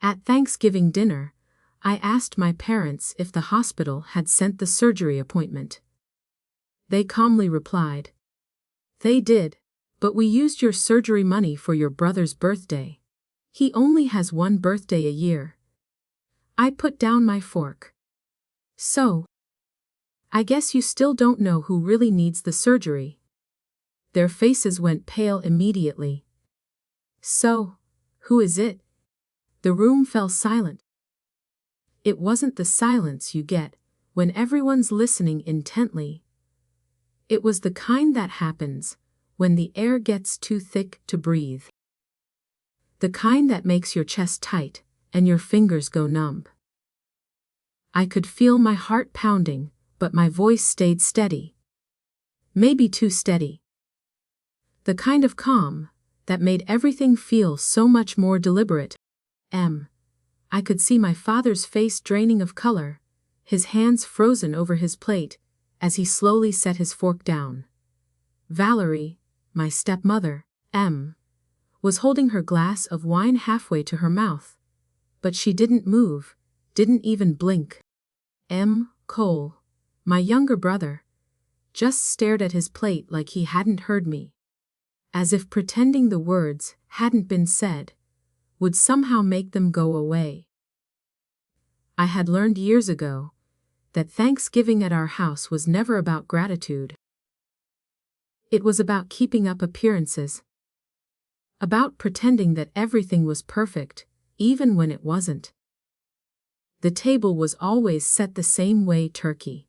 At Thanksgiving dinner, I asked my parents if the hospital had sent the surgery appointment. They calmly replied, "They did, but we used your surgery money for your brother's birthday. He only has one birthday a year." I put down my fork. "So, I guess you still don't know who really needs the surgery." Their faces went pale immediately. "So, who is it?" The room fell silent. It wasn't the silence you get when everyone's listening intently. It was the kind that happens when the air gets too thick to breathe. The kind that makes your chest tight and your fingers go numb. I could feel my heart pounding, but my voice stayed steady. Maybe too steady. The kind of calm that made everything feel so much more deliberate. I could see my father's face draining of color, his hands frozen over his plate, as he slowly set his fork down. Valerie, my stepmother, was holding her glass of wine halfway to her mouth, but she didn't move, didn't even blink. Cole, my younger brother, just stared at his plate like he hadn't heard me, as if pretending the words hadn't been said would somehow make them go away. I had learned years ago that Thanksgiving at our house was never about gratitude. It was about keeping up appearances. About pretending that everything was perfect, even when it wasn't. The table was always set the same way: turkey,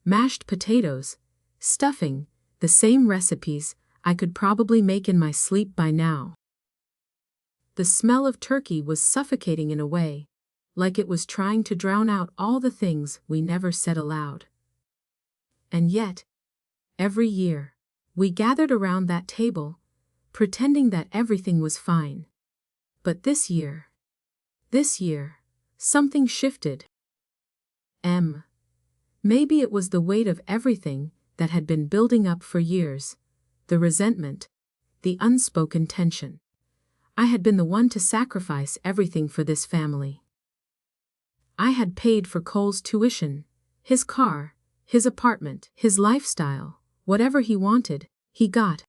mashed potatoes, stuffing, the same recipes I could probably make in my sleep by now. The smell of turkey was suffocating in a way, like it was trying to drown out all the things we never said aloud. And yet, every year, we gathered around that table, pretending that everything was fine. But this year, something shifted. Maybe it was the weight of everything that had been building up for years, the resentment, the unspoken tension. I had been the one to sacrifice everything for this family. I had paid for Cole's tuition, his car, his apartment, his lifestyle, whatever he wanted, he got.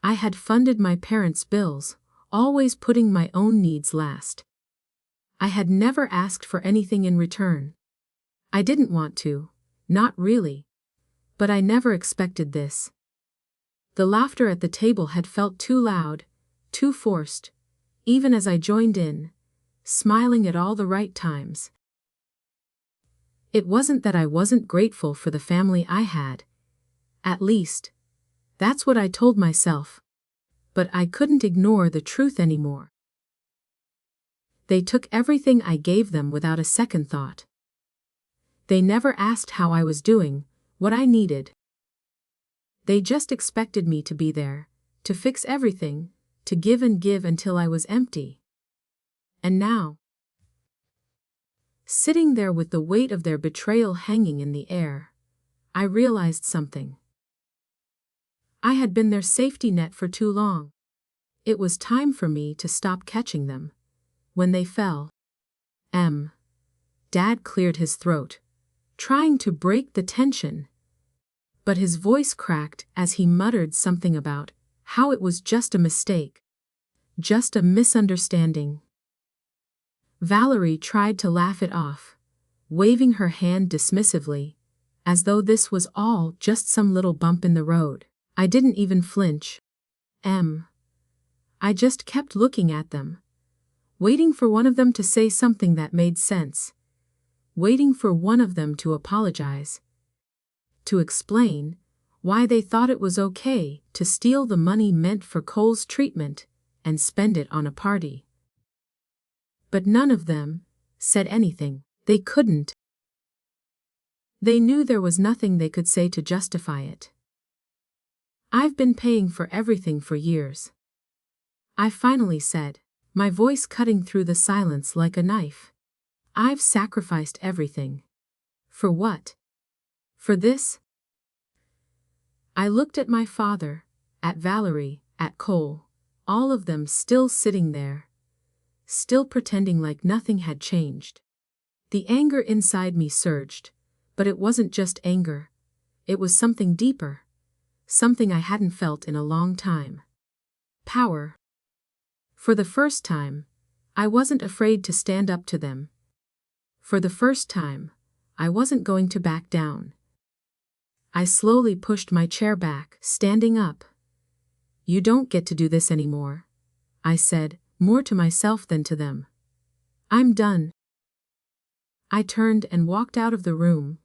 I had funded my parents' bills, always putting my own needs last. I had never asked for anything in return. I didn't want to, not really. But I never expected this. The laughter at the table had felt too loud, too forced, even as I joined in, smiling at all the right times. It wasn't that I wasn't grateful for the family I had. At least, that's what I told myself. But I couldn't ignore the truth anymore. They took everything I gave them without a second thought. They never asked how I was doing, what I needed. They just expected me to be there, to fix everything, to give and give until I was empty. And now, sitting there with the weight of their betrayal hanging in the air, I realized something. I had been their safety net for too long. It was time for me to stop catching them when they fell. Dad cleared his throat, trying to break the tension. But his voice cracked as he muttered something about how it was just a mistake. Just a misunderstanding. Valerie tried to laugh it off, waving her hand dismissively, as though this was all just some little bump in the road. I didn't even flinch. I just kept looking at them, waiting for one of them to say something that made sense, waiting for one of them to apologize, to explain why they thought it was okay to steal the money meant for Cole's treatment and spend it on a party. But none of them said anything. They couldn't. They knew there was nothing they could say to justify it. I've been paying for everything for years. I finally said, my voice cutting through the silence like a knife. I've sacrificed everything. For what? For this? I looked at my father, at Valerie, at Cole, all of them still sitting there, still pretending like nothing had changed. The anger inside me surged, but it wasn't just anger. It was something deeper, something I hadn't felt in a long time. Power. For the first time, I wasn't afraid to stand up to them. For the first time, I wasn't going to back down. I slowly pushed my chair back, standing up. "You don't get to do this anymore," I said, more to myself than to them. "I'm done." I turned and walked out of the room,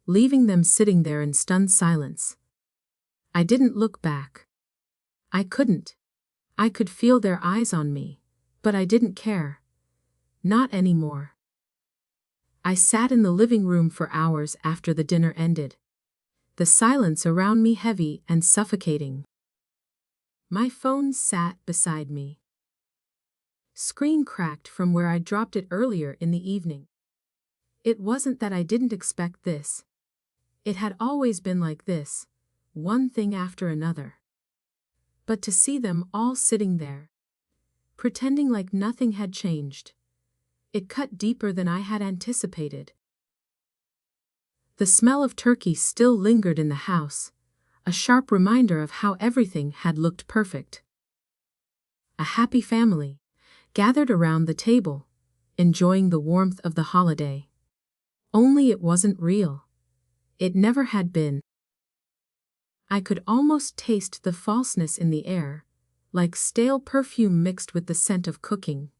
leaving them sitting there in stunned silence. I didn't look back. I couldn't. I could feel their eyes on me, but I didn't care. Not anymore. I sat in the living room for hours after the dinner ended, the silence around me heavy and suffocating. My phone sat beside me. Screen cracked from where I dropped it earlier in the evening. It wasn't that I didn't expect this. It had always been like this, one thing after another. But to see them all sitting there, pretending like nothing had changed, it cut deeper than I had anticipated. The smell of turkey still lingered in the house, a sharp reminder of how everything had looked perfect. A happy family, gathered around the table, enjoying the warmth of the holiday. Only it wasn't real. It never had been. I could almost taste the falseness in the air, like stale perfume mixed with the scent of cooking.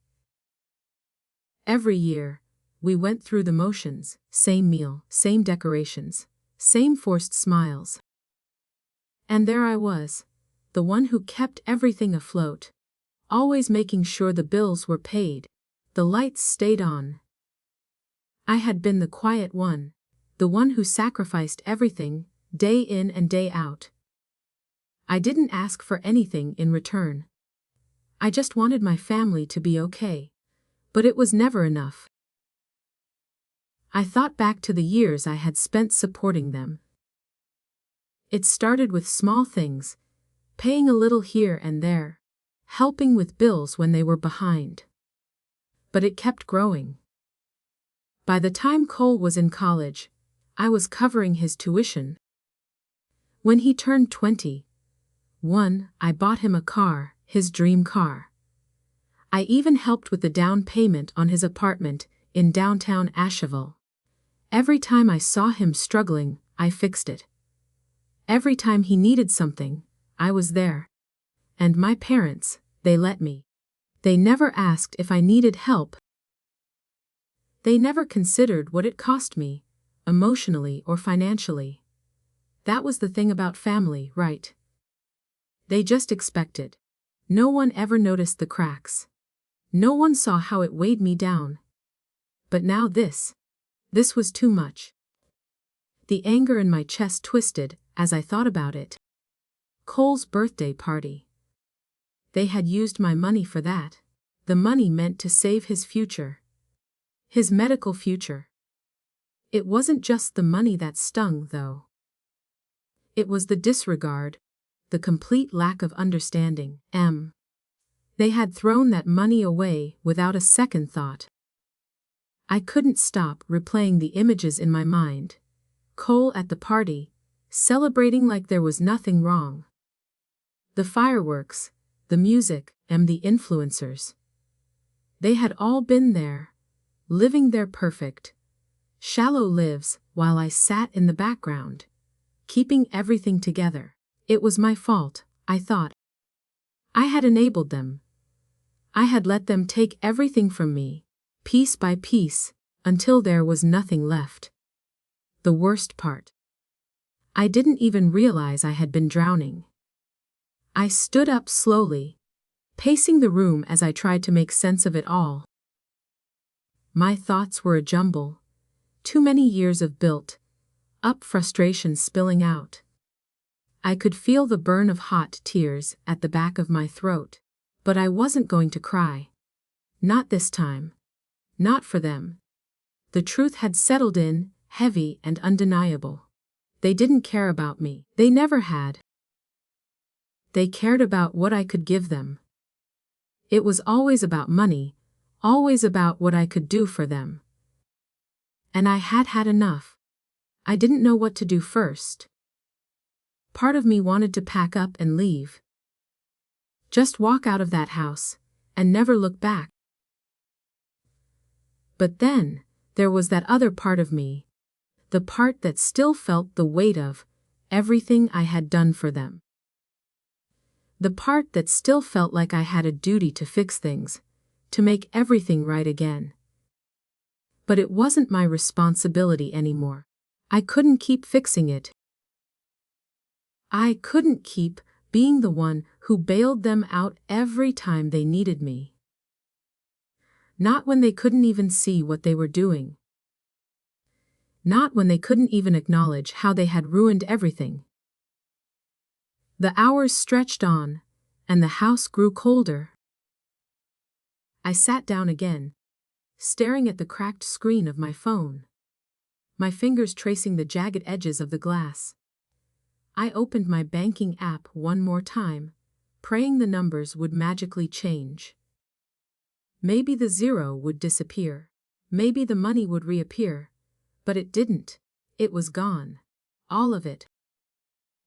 Every year, we went through the motions, same meal, same decorations, same forced smiles. And there I was, the one who kept everything afloat, always making sure the bills were paid, the lights stayed on. I had been the quiet one, the one who sacrificed everything, day in and day out. I didn't ask for anything in return. I just wanted my family to be okay, but it was never enough. I thought back to the years I had spent supporting them. It started with small things, paying a little here and there, helping with bills when they were behind. But it kept growing. By the time Cole was in college, I was covering his tuition. When he turned 21, I bought him a car, his dream car. I even helped with the down payment on his apartment in downtown Asheville. Every time I saw him struggling, I fixed it. Every time he needed something, I was there. And my parents, they let me. They never asked if I needed help. They never considered what it cost me, emotionally or financially. That was the thing about family, right? They just expected. No one ever noticed the cracks. No one saw how it weighed me down. But now this was too much. The anger in my chest twisted as I thought about it. Cole's birthday party. They had used my money for that. The money meant to save his future. His medical future. It wasn't just the money that stung, though. It was the disregard, the complete lack of understanding. They had thrown that money away without a second thought. I couldn't stop replaying the images in my mind. Cole at the party, celebrating like there was nothing wrong. The fireworks, the music, and the influencers. They had all been there, living their perfect, shallow lives while I sat in the background, keeping everything together. It was my fault, I thought. I had enabled them. I had let them take everything from me, piece by piece, until there was nothing left. The worst part. I didn't even realize I had been drowning. I stood up slowly, pacing the room as I tried to make sense of it all. My thoughts were a jumble. Too many years of built-up frustration spilling out. I could feel the burn of hot tears at the back of my throat, but I wasn't going to cry. Not this time. Not for them. The truth had settled in, heavy and undeniable. They didn't care about me. They never had. They cared about what I could give them. It was always about money, always about what I could do for them. And I had had enough. I didn't know what to do first. Part of me wanted to pack up and leave. Just walk out of that house, and never look back. But then, there was that other part of me, the part that still felt the weight of everything I had done for them. The part that still felt like I had a duty to fix things, to make everything right again. But it wasn't my responsibility anymore. I couldn't keep fixing it. I couldn't keep being the one who bailed them out every time they needed me. Not when they couldn't even see what they were doing. Not when they couldn't even acknowledge how they had ruined everything. The hours stretched on, and the house grew colder. I sat down again, staring at the cracked screen of my phone, my fingers tracing the jagged edges of the glass. I opened my banking app one more time, praying the numbers would magically change. Maybe the zero would disappear. Maybe the money would reappear. But it didn't. It was gone. All of it.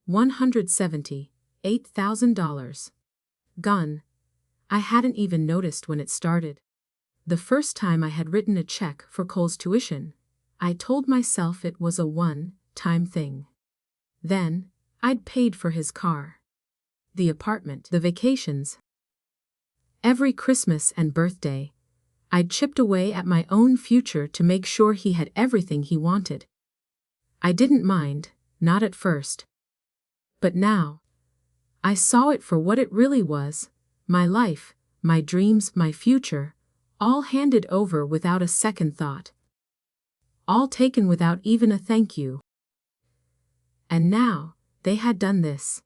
$178,000. Gone. I hadn't even noticed when it started. The first time I had written a check for Cole's tuition, I told myself it was a one-time thing. Then, I'd paid for his car, the apartment, the vacations. Every Christmas and birthday, I'd chipped away at my own future to make sure he had everything he wanted. I didn't mind, not at first. But now, I saw it for what it really was, my life, my dreams, my future, all handed over without a second thought. All taken without even a thank you. And now, they had done this.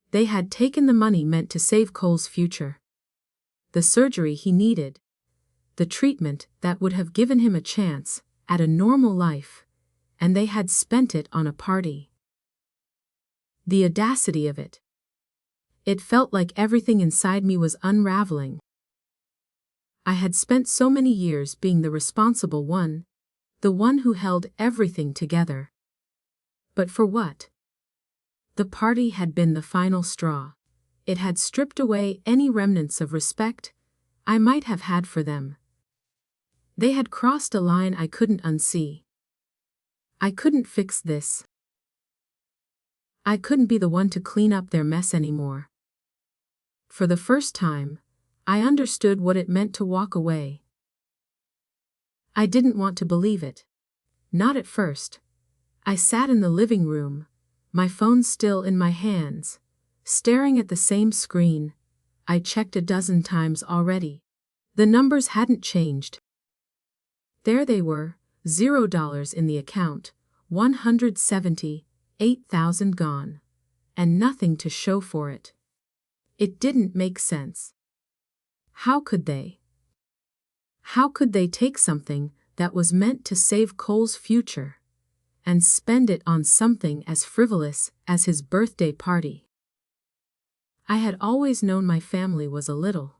They had taken the money meant to save Cole's future. The surgery he needed. The treatment that would have given him a chance at a normal life, and they had spent it on a party. The audacity of it. It felt like everything inside me was unraveling. I had spent so many years being the responsible one, the one who held everything together. But for what? The party had been the final straw. It had stripped away any remnants of respect I might have had for them. They had crossed a line I couldn't unsee. I couldn't fix this. I couldn't be the one to clean up their mess anymore. For the first time, I understood what it meant to walk away. I didn't want to believe it. Not at first. I sat in the living room, my phone still in my hands, staring at the same screen. I checked a dozen times already. The numbers hadn't changed. There they were, $0 in the account, $178,000 gone, and nothing to show for it. It didn't make sense. How could they? How could they take something that was meant to save Cole's future and spend it on something as frivolous as his birthday party? I had always known my family was a little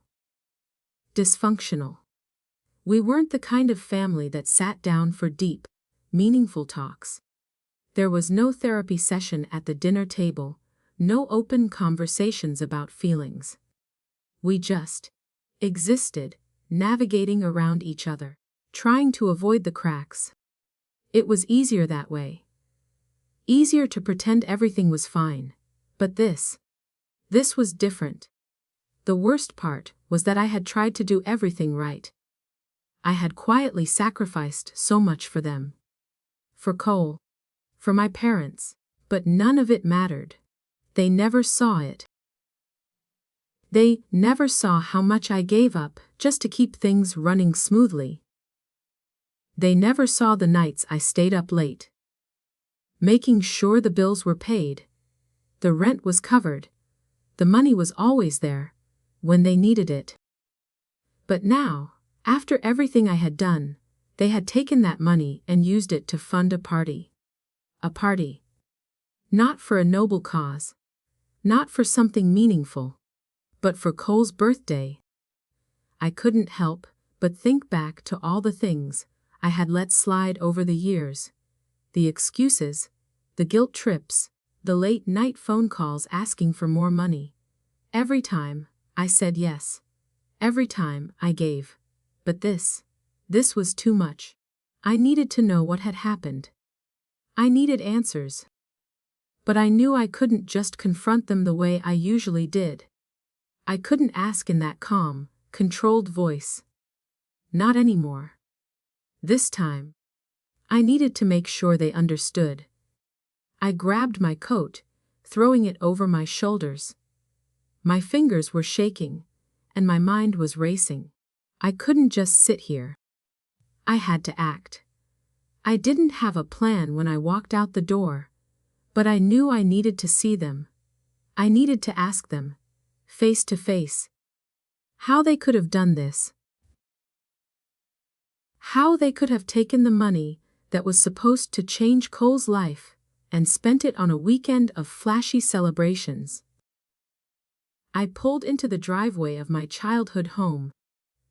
dysfunctional. We weren't the kind of family that sat down for deep, meaningful talks. There was no therapy session at the dinner table, no open conversations about feelings. We just existed, navigating around each other, trying to avoid the cracks. It was easier that way. Easier to pretend everything was fine. But this was different. The worst part was that I had tried to do everything right. I had quietly sacrificed so much for them. For Cole. For my parents. But none of it mattered. They never saw it. They never saw how much I gave up just to keep things running smoothly. They never saw the nights I stayed up late, making sure the bills were paid, the rent was covered, the money was always there, when they needed it. But now, after everything I had done, they had taken that money and used it to fund a party. A party. Not for a noble cause. Not for something meaningful. But for Cole's birthday. I couldn't help but think back to all the things I had let slide over the years. The excuses, the guilt trips, the late-night phone calls asking for more money. Every time, I said yes. Every time, I gave. But this was too much. I needed to know what had happened. I needed answers. But I knew I couldn't just confront them the way I usually did. I couldn't ask in that calm, controlled voice. Not anymore. This time, I needed to make sure they understood. I grabbed my coat, throwing it over my shoulders. My fingers were shaking, and my mind was racing. I couldn't just sit here. I had to act. I didn't have a plan when I walked out the door, but I knew I needed to see them. I needed to ask them, face to face, how they could have done this. How they could have taken the money that was supposed to change Cole's life and spent it on a weekend of flashy celebrations. I pulled into the driveway of my childhood home,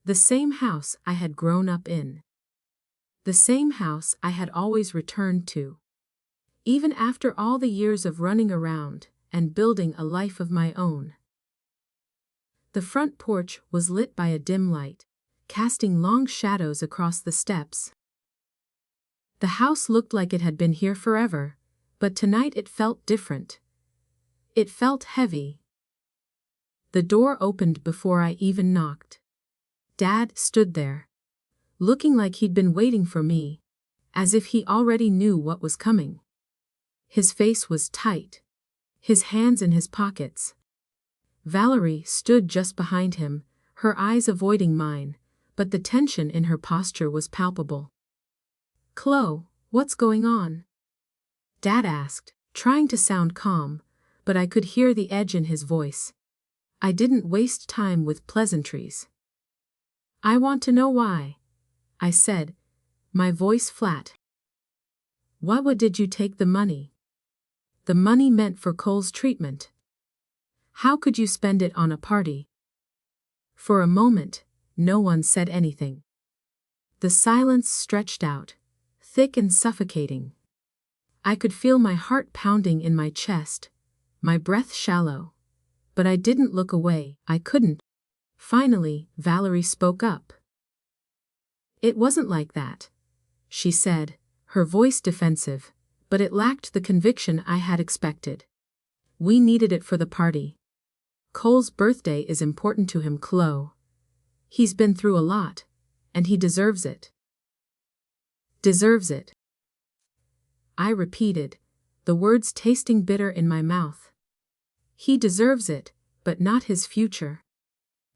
the same house I had grown up in. The same house I had always returned to. Even after all the years of running around and building a life of my own. The front porch was lit by a dim light, casting long shadows across the steps. The house looked like it had been here forever, but tonight it felt different. It felt heavy. The door opened before I even knocked. Dad stood there, looking like he'd been waiting for me, as if he already knew what was coming. His face was tight, his hands in his pockets. Valerie stood just behind him, her eyes avoiding mine, but the tension in her posture was palpable. "Chloe, what's going on?" Dad asked, trying to sound calm, but I could hear the edge in his voice. I didn't waste time with pleasantries. "I want to know why," I said, my voice flat. "Why did you take the money? The money meant for Cole's treatment. How could you spend it on a party?" For a moment, no one said anything. The silence stretched out, thick and suffocating. I could feel my heart pounding in my chest, my breath shallow. But I didn't look away, I couldn't. Finally, Valerie spoke up. "It wasn't like that," she said, her voice defensive, but it lacked the conviction I had expected. "We needed it for the party. Cole's birthday is important to him, Chloe. He's been through a lot, and he deserves it." "Deserves it," I repeated, the words tasting bitter in my mouth. "He deserves it, but not his future.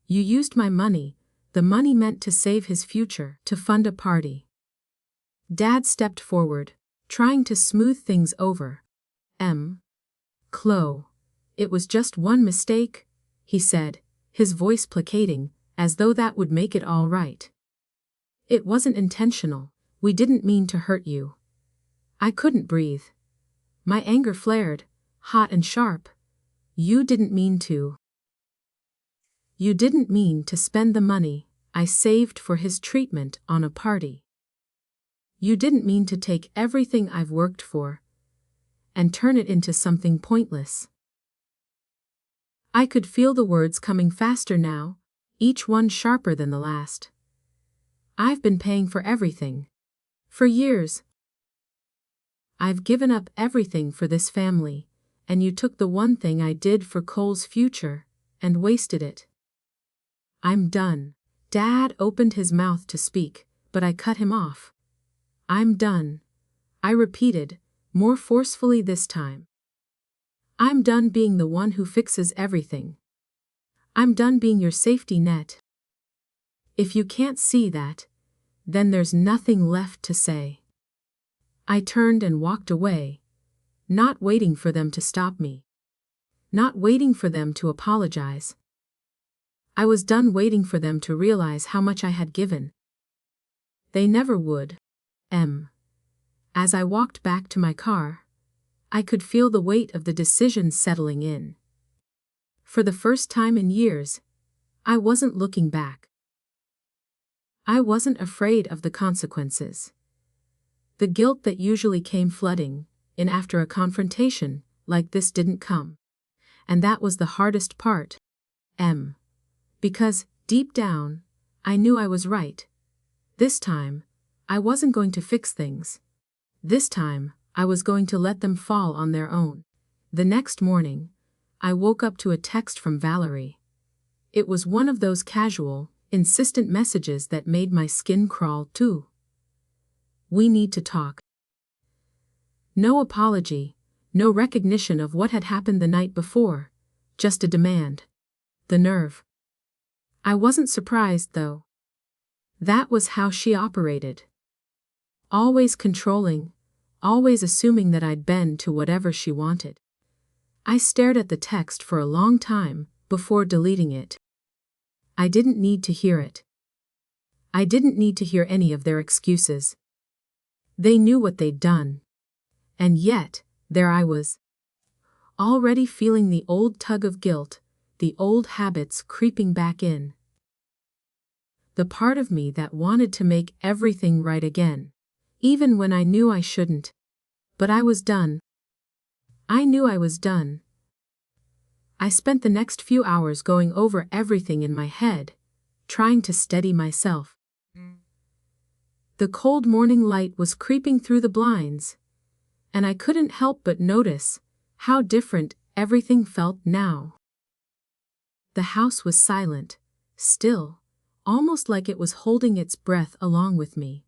You used my money, the money meant to save his future, to fund a party." Dad stepped forward, trying to smooth things over. "Chloe, it was just one mistake," he said, his voice placating, as though that would make it all right. "It wasn't intentional, we didn't mean to hurt you." I couldn't breathe. My anger flared, hot and sharp. "You didn't mean to. You didn't mean to spend the money I saved for his treatment on a party. You didn't mean to take everything I've worked for and turn it into something pointless." I could feel the words coming faster now, each one sharper than the last. "I've been paying for everything. For years. I've given up everything for this family, and you took the one thing I did for Cole's future and wasted it. I'm done." Dad opened his mouth to speak, but I cut him off. "I'm done," I repeated, more forcefully this time. "I'm done being the one who fixes everything. I'm done being your safety net. If you can't see that, then there's nothing left to say." I turned and walked away, not waiting for them to stop me. Not waiting for them to apologize. I was done waiting for them to realize how much I had given. They never would. As I walked back to my car, I could feel the weight of the decision settling in. For the first time in years, I wasn't looking back. I wasn't afraid of the consequences. The guilt that usually came flooding in after a confrontation like this didn't come. And that was the hardest part. Because, deep down, I knew I was right. This time, I wasn't going to fix things. This time, I was going to let them fall on their own. The next morning, I woke up to a text from Valerie. It was one of those casual, insistent messages that made my skin crawl too. We need to talk. No apology, no recognition of what had happened the night before, just a demand. The nerve. I wasn't surprised, though. That was how she operated. Always controlling, always assuming that I'd bend to whatever she wanted. I stared at the text for a long time before deleting it. I didn't need to hear it. I didn't need to hear any of their excuses. They knew what they'd done. And yet, there I was. Already feeling the old tug of guilt, the old habits creeping back in. The part of me that wanted to make everything right again, even when I knew I shouldn't. But I was done. I knew I was done. I spent the next few hours going over everything in my head, trying to steady myself. The cold morning light was creeping through the blinds, and I couldn't help but notice how different everything felt now. The house was silent, still, almost like it was holding its breath along with me.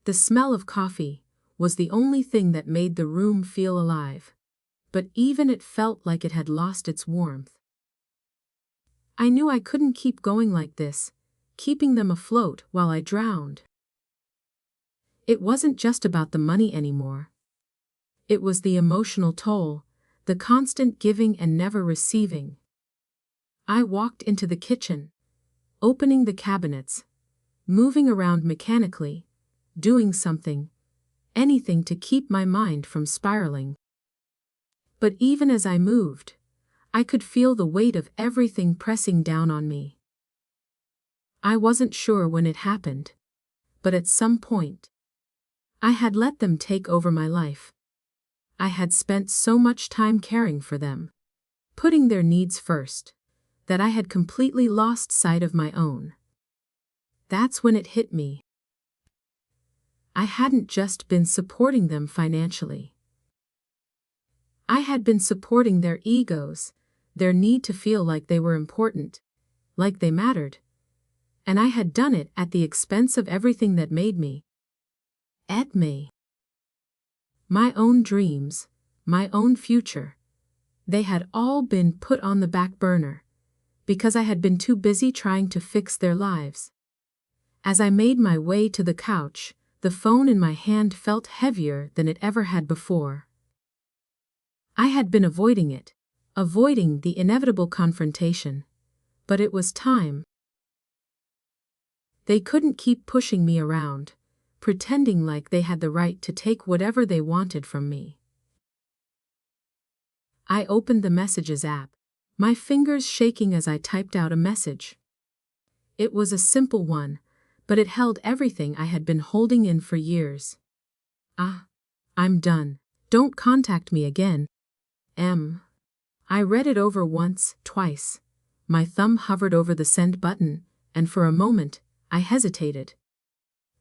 The smell of coffee was the only thing that made the room feel alive, but even it felt like it had lost its warmth. I knew I couldn't keep going like this, keeping them afloat while I drowned. It wasn't just about the money anymore. It was the emotional toll, the constant giving and never receiving. I walked into the kitchen, opening the cabinets, moving around mechanically, doing something, anything to keep my mind from spiraling. But even as I moved, I could feel the weight of everything pressing down on me. I wasn't sure when it happened, but at some point, I had let them take over my life. I had spent so much time caring for them, putting their needs first, that I had completely lost sight of my own. That's when it hit me. I hadn't just been supporting them financially. I had been supporting their egos, their need to feel like they were important, like they mattered. And I had done it at the expense of everything that made me. My own dreams, my own future. They had all been put on the back burner, because I had been too busy trying to fix their lives. As I made my way to the couch, the phone in my hand felt heavier than it ever had before. I had been avoiding it, avoiding the inevitable confrontation. But it was time. They couldn't keep pushing me around, pretending like they had the right to take whatever they wanted from me. I opened the Messages app, my fingers shaking as I typed out a message. It was a simple one, but it held everything I had been holding in for years. I'm done. Don't contact me again. I read it over once, twice. My thumb hovered over the send button, and for a moment, I hesitated.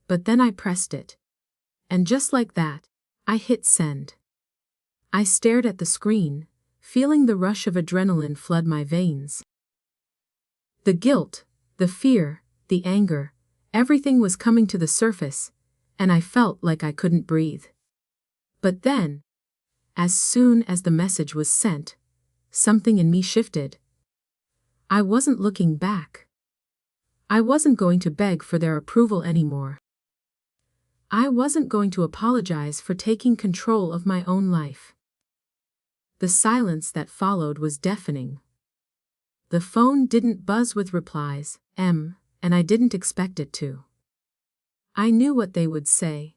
But then I pressed it. And just like that, I hit send. I stared at the screen, feeling the rush of adrenaline flood my veins. The guilt, the fear, the anger, everything was coming to the surface, and I felt like I couldn't breathe. But then, as soon as the message was sent, something in me shifted. I wasn't looking back. I wasn't going to beg for their approval anymore. I wasn't going to apologize for taking control of my own life. The silence that followed was deafening. The phone didn't buzz with replies, and I didn't expect it to. I knew what they would say.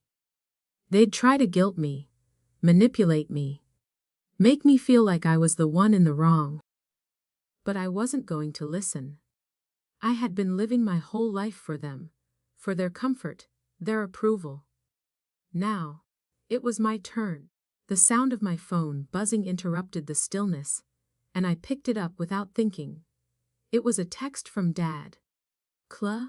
They'd try to guilt me, manipulate me, make me feel like I was the one in the wrong. But I wasn't going to listen. I had been living my whole life for them, for their comfort, their approval. Now, it was my turn. The sound of my phone buzzing interrupted the stillness, and I picked it up without thinking. It was a text from Dad. Chloe,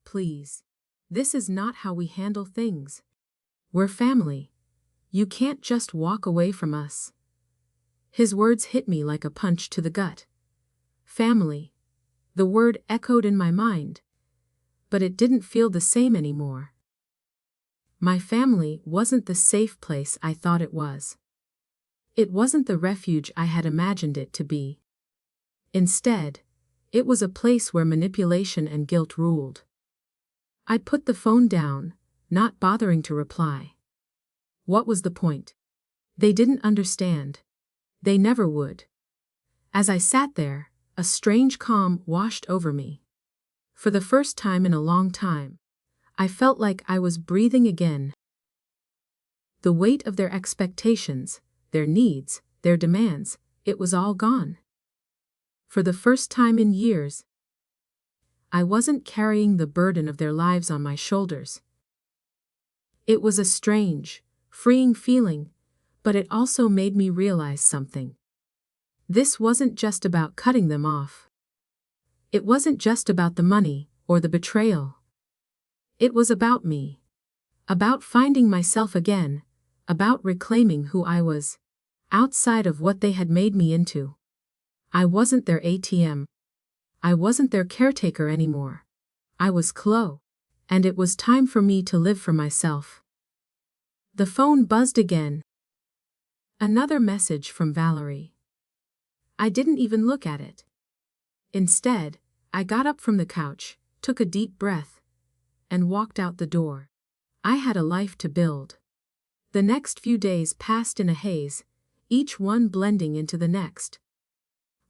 please. This is not how we handle things. We're family. You can't just walk away from us. His words hit me like a punch to the gut. Family. The word echoed in my mind, but it didn't feel the same anymore. My family wasn't the safe place I thought it was. It wasn't the refuge I had imagined it to be. Instead, it was a place where manipulation and guilt ruled. I put the phone down, not bothering to reply. What was the point? They didn't understand. They never would. As I sat there, a strange calm washed over me. For the first time in a long time, I felt like I was breathing again. The weight of their expectations, their needs, their demands, it was all gone. For the first time in years, I wasn't carrying the burden of their lives on my shoulders. It was a strange, freeing feeling, but it also made me realize something. This wasn't just about cutting them off. It wasn't just about the money or the betrayal. It was about me. About finding myself again, about reclaiming who I was, outside of what they had made me into. I wasn't their ATM. I wasn't their caretaker anymore. I was Chloe, and it was time for me to live for myself. The phone buzzed again. Another message from Valerie. I didn't even look at it. Instead, I got up from the couch, took a deep breath, and walked out the door. I had a life to build. The next few days passed in a haze, each one blending into the next.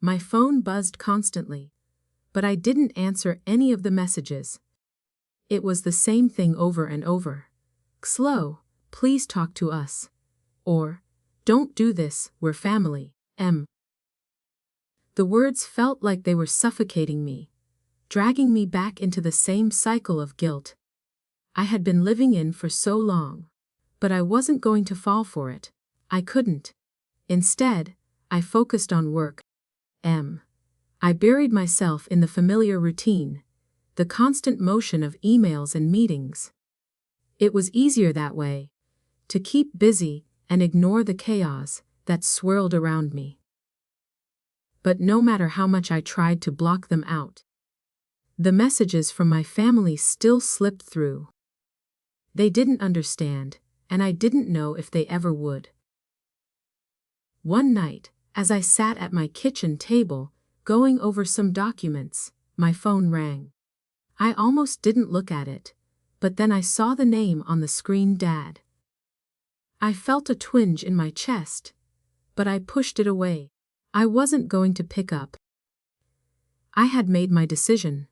My phone buzzed constantly, but I didn't answer any of the messages. It was the same thing over and over. Chloe, please talk to us. Or, don't do this, we're family, M. The words felt like they were suffocating me, dragging me back into the same cycle of guilt I had been living in for so long. But I wasn't going to fall for it. I couldn't. Instead, I focused on work. I buried myself in the familiar routine, the constant motion of emails and meetings. It was easier that way, to keep busy and ignore the chaos that swirled around me. But no matter how much I tried to block them out, the messages from my family still slipped through. They didn't understand, and I didn't know if they ever would. One night, as I sat at my kitchen table, going over some documents, my phone rang. I almost didn't look at it, but then I saw the name on the screen, Dad. I felt a twinge in my chest, but I pushed it away. I wasn't going to pick up. I had made my decision.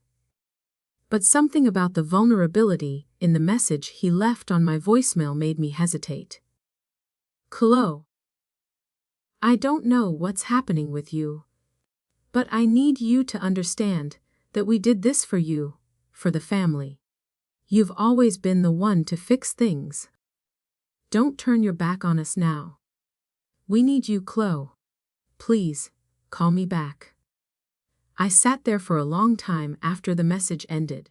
But something about the vulnerability in the message he left on my voicemail made me hesitate. Chloe, I don't know what's happening with you, but I need you to understand that we did this for you, for the family. You've always been the one to fix things. Don't turn your back on us now. We need you, Chloe. Please, call me back. I sat there for a long time after the message ended,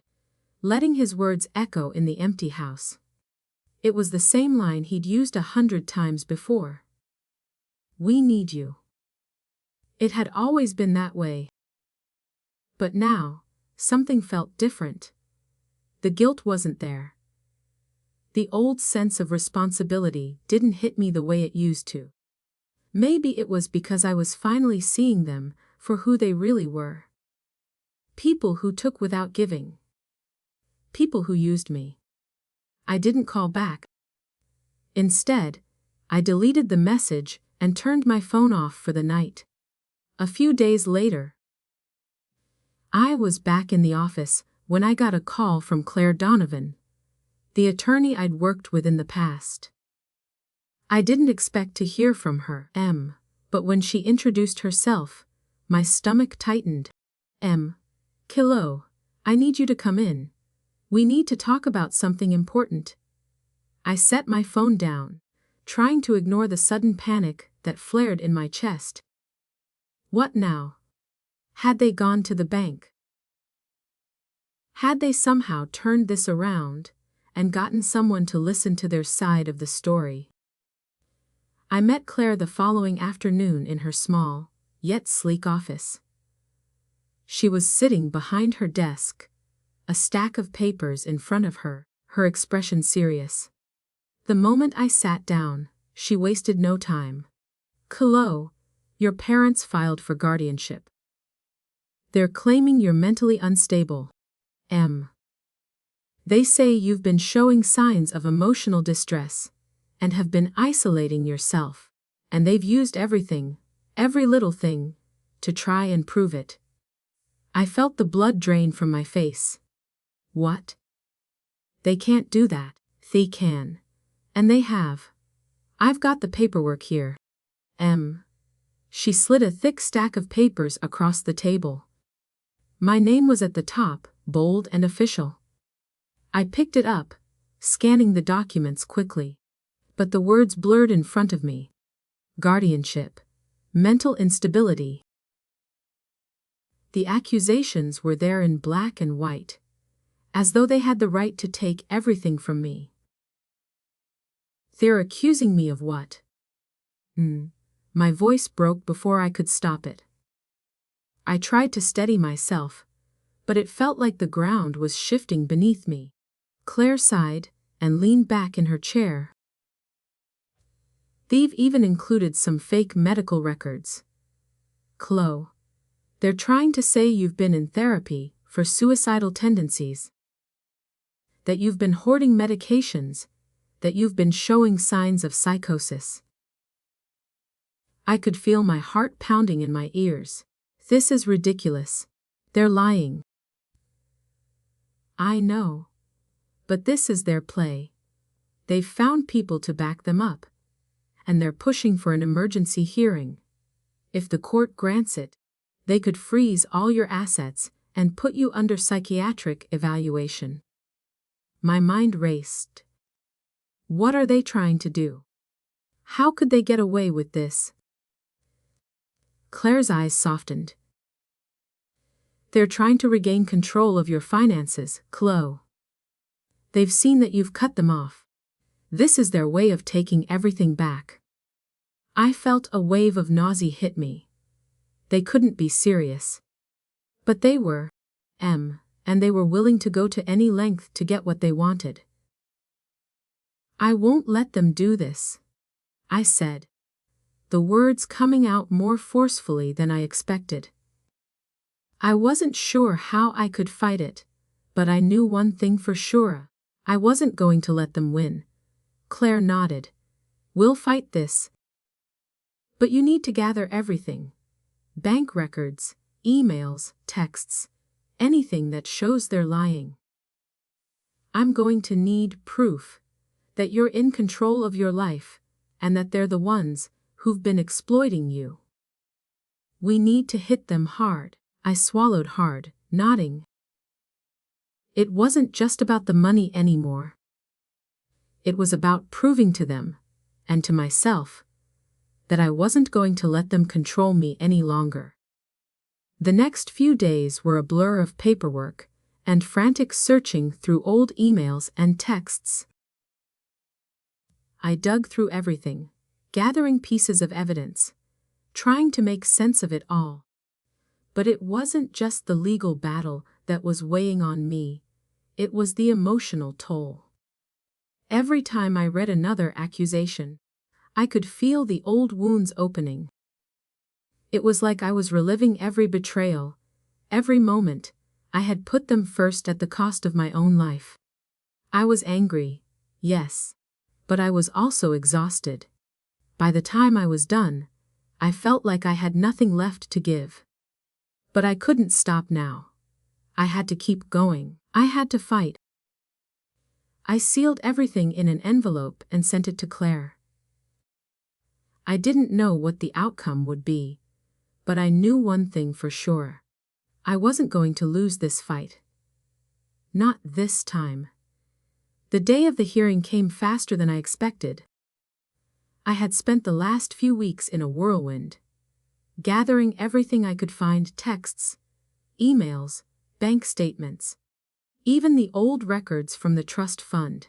letting his words echo in the empty house. It was the same line he'd used 100 times before. We need you. It had always been that way. But now, something felt different. The guilt wasn't there. The old sense of responsibility didn't hit me the way it used to. Maybe it was because I was finally seeing them for who they really were. People who took without giving. People who used me. I didn't call back. Instead, I deleted the message and turned my phone off for the night. A few days later, I was back in the office when I got a call from Claire Donovan, the attorney I'd worked with in the past. I didn't expect to hear from her, but when she introduced herself, my stomach tightened. Kilo, I need you to come in. We need to talk about something important. I set my phone down, trying to ignore the sudden panic that flared in my chest. What now? Had they gone to the bank? Had they somehow turned this around and gotten someone to listen to their side of the story? I met Claire the following afternoon in her small, yet sleek office. She was sitting behind her desk, a stack of papers in front of her, her expression serious. The moment I sat down, she wasted no time. Kilo, your parents filed for guardianship. They're claiming you're mentally unstable. They say you've been showing signs of emotional distress and have been isolating yourself, and they've used everything, every little thing, to try and prove it. I felt the blood drain from my face. What? They can't do that. They can. And they have. I've got the paperwork here. She slid a thick stack of papers across the table. My name was at the top, bold and official. I picked it up, scanning the documents quickly. But the words blurred in front of me. Guardianship. Mental instability. The accusations were there in black and white, as though they had the right to take everything from me. They're accusing me of what? My voice broke before I could stop it. I tried to steady myself, but it felt like the ground was shifting beneath me. Claire sighed and leaned back in her chair. They've even included some fake medical records. Chloe, they're trying to say you've been in therapy for suicidal tendencies, that you've been hoarding medications, that you've been showing signs of psychosis. I could feel my heart pounding in my ears. This is ridiculous. They're lying. I know. But this is their play. They've found people to back them up. And they're pushing for an emergency hearing. If the court grants it, they could freeze all your assets and put you under psychiatric evaluation. My mind raced. What are they trying to do? How could they get away with this? Claire's eyes softened. They're trying to regain control of your finances, Chloe. They've seen that you've cut them off. This is their way of taking everything back. I felt a wave of nausea hit me. They couldn't be serious. But they were, and they were willing to go to any length to get what they wanted. I won't let them do this, I said, the words coming out more forcefully than I expected. I wasn't sure how I could fight it, but I knew one thing for sure. I wasn't going to let them win. Claire nodded. We'll fight this. But you need to gather everything. Bank records, emails, texts, anything that shows they're lying. I'm going to need proof that you're in control of your life and that they're the ones who've been exploiting you. We need to hit them hard. I swallowed hard, nodding. It wasn't just about the money anymore. It was about proving to them, and to myself, that I wasn't going to let them control me any longer. The next few days were a blur of paperwork and frantic searching through old emails and texts. I dug through everything, gathering pieces of evidence, trying to make sense of it all. But it wasn't just the legal battle that was weighing on me, it was the emotional toll. Every time I read another accusation, I could feel the old wounds opening. It was like I was reliving every betrayal, every moment I had put them first at the cost of my own life. I was angry, yes, but I was also exhausted. By the time I was done, I felt like I had nothing left to give. But I couldn't stop now. I had to keep going. I had to fight. I sealed everything in an envelope and sent it to Claire. I didn't know what the outcome would be, but I knew one thing for sure. I wasn't going to lose this fight. Not this time. The day of the hearing came faster than I expected. I had spent the last few weeks in a whirlwind, gathering everything I could find: texts, emails, bank statements, even the old records from the trust fund.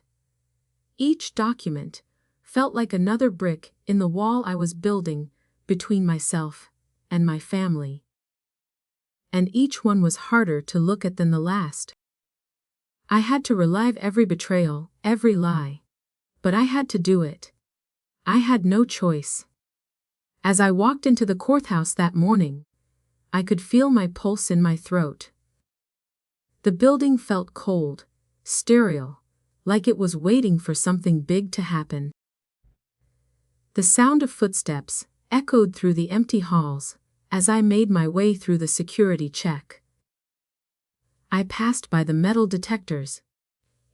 Each document felt like another brick in the wall I was building between myself and my family. And each one was harder to look at than the last. I had to relive every betrayal, every lie. But I had to do it. I had no choice. As I walked into the courthouse that morning, I could feel my pulse in my throat. The building felt cold, sterile, like it was waiting for something big to happen. The sound of footsteps echoed through the empty halls as I made my way through the security check. I passed by the metal detectors,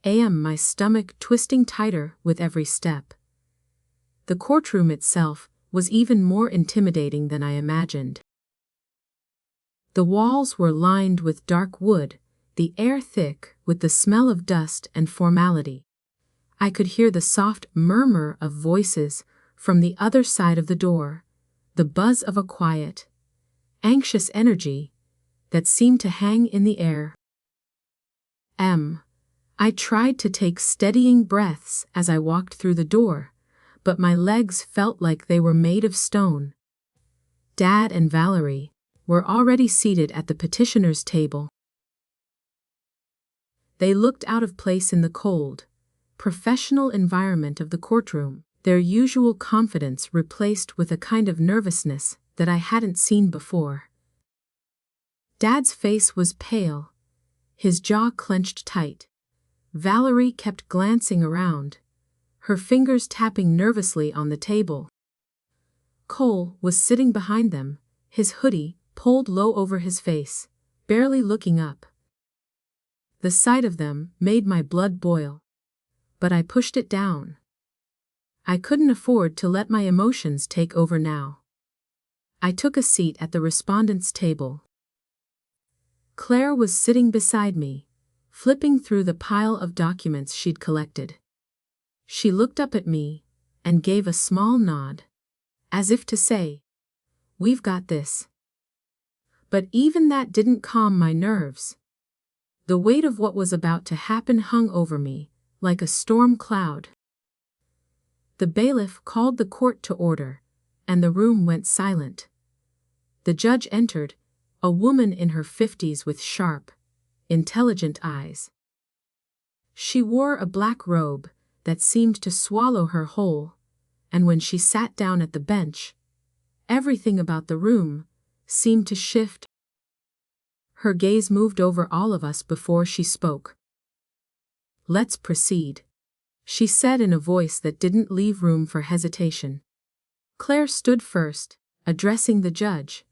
my stomach twisting tighter with every step. The courtroom itself was even more intimidating than I imagined. The walls were lined with dark wood, the air thick with the smell of dust and formality. I could hear the soft murmur of voices from the other side of the door, the buzz of a quiet, anxious energy that seemed to hang in the air. I tried to take steadying breaths as I walked through the door, but my legs felt like they were made of stone. Dad and Valerie were already seated at the petitioner's table. They looked out of place in the cold, professional environment of the courtroom, their usual confidence replaced with a kind of nervousness that I hadn't seen before. Dad's face was pale, his jaw clenched tight. Valerie kept glancing around, her fingers tapping nervously on the table. Cole was sitting behind them, his hoodie pulled low over his face, barely looking up. The sight of them made my blood boil, but I pushed it down. I couldn't afford to let my emotions take over now. I took a seat at the respondents' table. Claire was sitting beside me, flipping through the pile of documents she'd collected. She looked up at me and gave a small nod, as if to say, "We've got this." But even that didn't calm my nerves. The weight of what was about to happen hung over me, like a storm cloud. The bailiff called the court to order, and the room went silent. The judge entered, a woman in her 50s with sharp, intelligent eyes. She wore a black robe that seemed to swallow her whole, and when she sat down at the bench, everything about the room seemed to shift. Her gaze moved over all of us before she spoke. "Let's proceed," she said in a voice that didn't leave room for hesitation. Claire stood first, addressing the judge.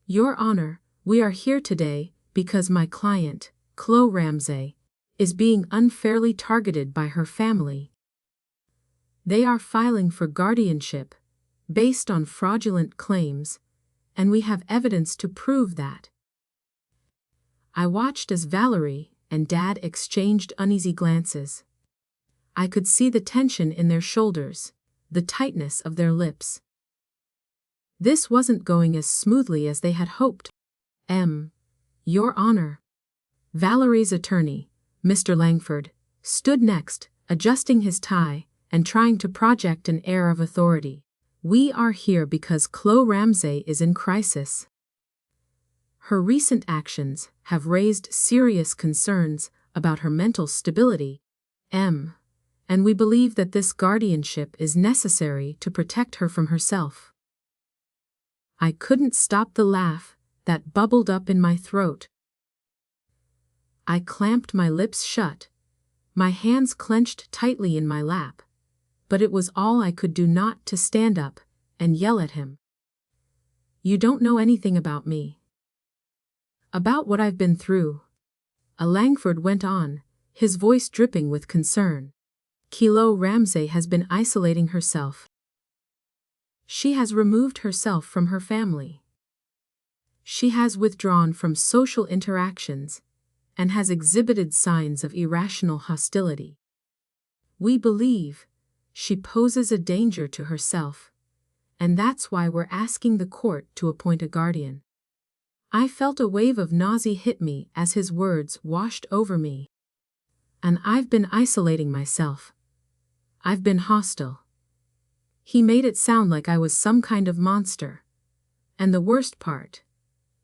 "Your Honor, we are here today because my client, Chloe Ramsey, is being unfairly targeted by her family. They are filing for guardianship, based on fraudulent claims, and we have evidence to prove that." I watched as Valerie and Dad exchanged uneasy glances. I could see the tension in their shoulders, the tightness of their lips. This wasn't going as smoothly as they had hoped. Your Honor. Valerie's attorney, Mr. Langford, stood next, adjusting his tie and trying to project an air of authority. "We are here because Chloe Ramsey is in crisis. Her recent actions have raised serious concerns about her mental stability, and we believe that this guardianship is necessary to protect her from herself." I couldn't stop the laugh that bubbled up in my throat. I clamped my lips shut, my hands clenched tightly in my lap, but it was all I could do not to stand up and yell at him. "You don't know anything about me. About what I've been through." Langford went on, his voice dripping with concern. "Chloe Ramsey has been isolating herself. She has removed herself from her family. She has withdrawn from social interactions and has exhibited signs of irrational hostility. We believe she poses a danger to herself, and that's why we're asking the court to appoint a guardian." I felt a wave of nausea hit me as his words washed over me. "And I've been isolating myself. I've been hostile." He made it sound like I was some kind of monster. And the worst part,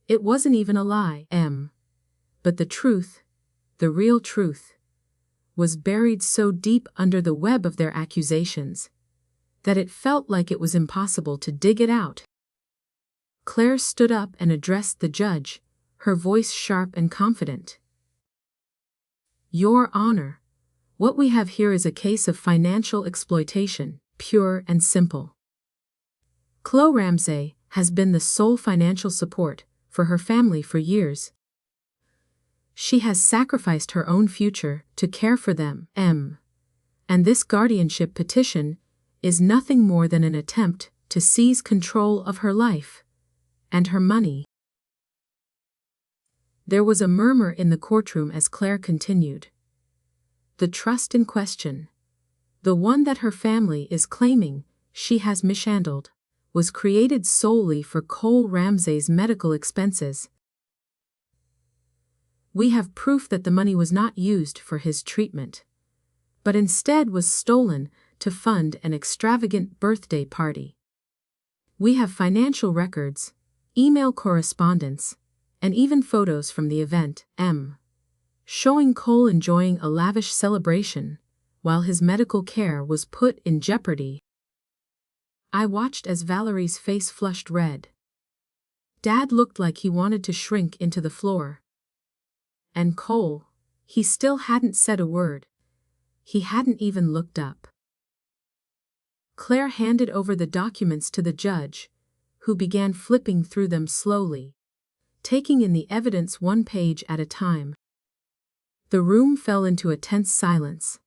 it wasn't even a lie, but the truth, the real truth, was buried so deep under the web of their accusations that it felt like it was impossible to dig it out. Claire stood up and addressed the judge, her voice sharp and confident. "Your Honor, what we have here is a case of financial exploitation, pure and simple. Chloe Ramsay has been the sole financial support for her family for years. She has sacrificed her own future to care for them, and this guardianship petition is nothing more than an attempt to seize control of her life and her money." There was a murmur in the courtroom as Claire continued. "The trust in question, the one that her family is claiming she has mishandled, was created solely for Cole Ramsay's medical expenses. We have proof that the money was not used for his treatment, but instead was stolen to fund an extravagant birthday party. We have financial records, email correspondence, and even photos from the event, showing Cole enjoying a lavish celebration while his medical care was put in jeopardy." I watched as Valerie's face flushed red. Dad looked like he wanted to shrink into the floor. And Cole, he still hadn't said a word. He hadn't even looked up. Claire handed over the documents to the judge, who began flipping through them slowly, taking in the evidence one page at a time. The room fell into a tense silence.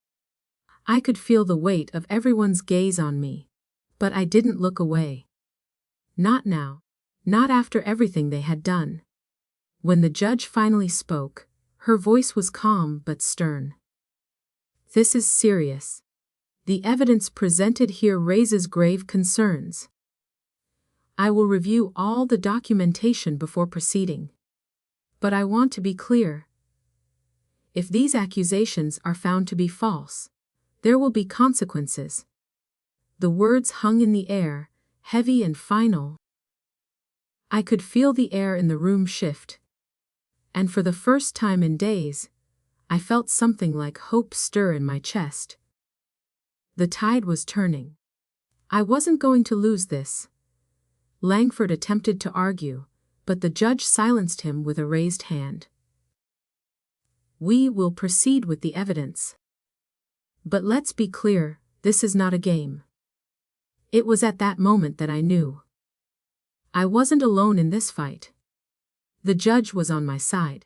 I could feel the weight of everyone's gaze on me, but I didn't look away. Not now, not after everything they had done. When the judge finally spoke, her voice was calm but stern. "This is serious. The evidence presented here raises grave concerns. I will review all the documentation before proceeding. But I want to be clear. If these accusations are found to be false, there will be consequences." The words hung in the air, heavy and final. I could feel the air in the room shift. And for the first time in days, I felt something like hope stir in my chest. The tide was turning. I wasn't going to lose this. Langford attempted to argue, but the judge silenced him with a raised hand. "We will proceed with the evidence. But let's be clear, this is not a game." It was at that moment that I knew. I wasn't alone in this fight. The judge was on my side.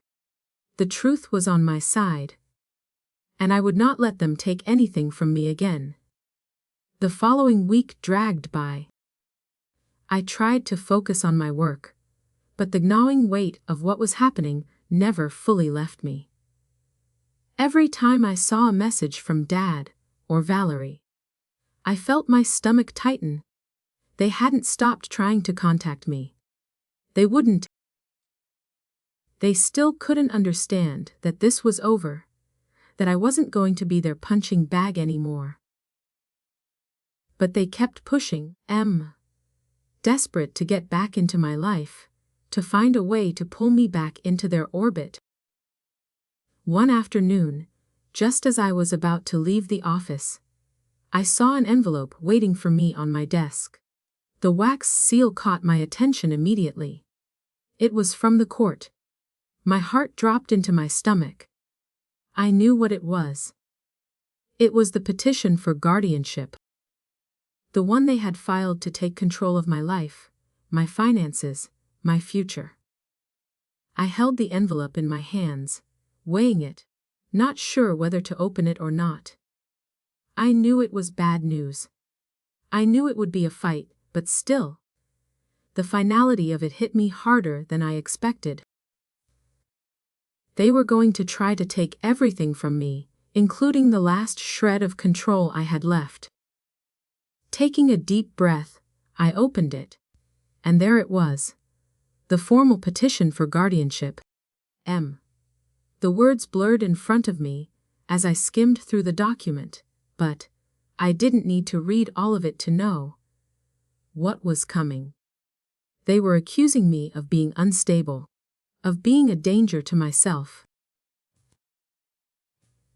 The truth was on my side. And I would not let them take anything from me again. The following week dragged by. I tried to focus on my work, but the gnawing weight of what was happening never fully left me. Every time I saw a message from Dad or Valerie, I felt my stomach tighten. They hadn't stopped trying to contact me. They wouldn't. They still couldn't understand that this was over, that I wasn't going to be their punching bag anymore. But they kept pushing, desperate to get back into my life, to find a way to pull me back into their orbit. One afternoon, just as I was about to leave the office, I saw an envelope waiting for me on my desk. The wax seal caught my attention immediately. It was from the court. My heart dropped into my stomach. I knew what it was. It was the petition for guardianship. The one they had filed to take control of my life, my finances, my future. I held the envelope in my hands, weighing it, not sure whether to open it or not. I knew it was bad news. I knew it would be a fight, but still. The finality of it hit me harder than I expected. They were going to try to take everything from me, including the last shred of control I had left. Taking a deep breath, I opened it. And there it was. The formal petition for guardianship. The words blurred in front of me as I skimmed through the document, but I didn't need to read all of it to know what was coming. They were accusing me of being unstable, of being a danger to myself.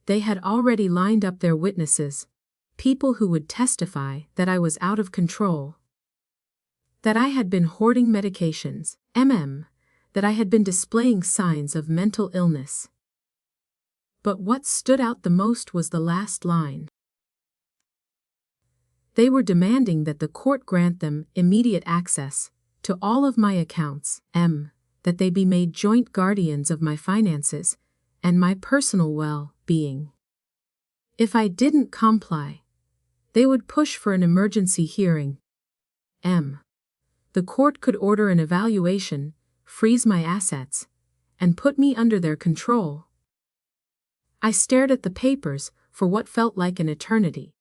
They had already lined up their witnesses, people who would testify that I was out of control, that I had been hoarding medications, that I had been displaying signs of mental illness. But what stood out the most was the last line. They were demanding that the court grant them immediate access to all of my accounts, that they be made joint guardians of my finances and my personal well-being. If I didn't comply, they would push for an emergency hearing. The court could order an evaluation, freeze my assets, and put me under their control. I stared at the papers for what felt like an eternity.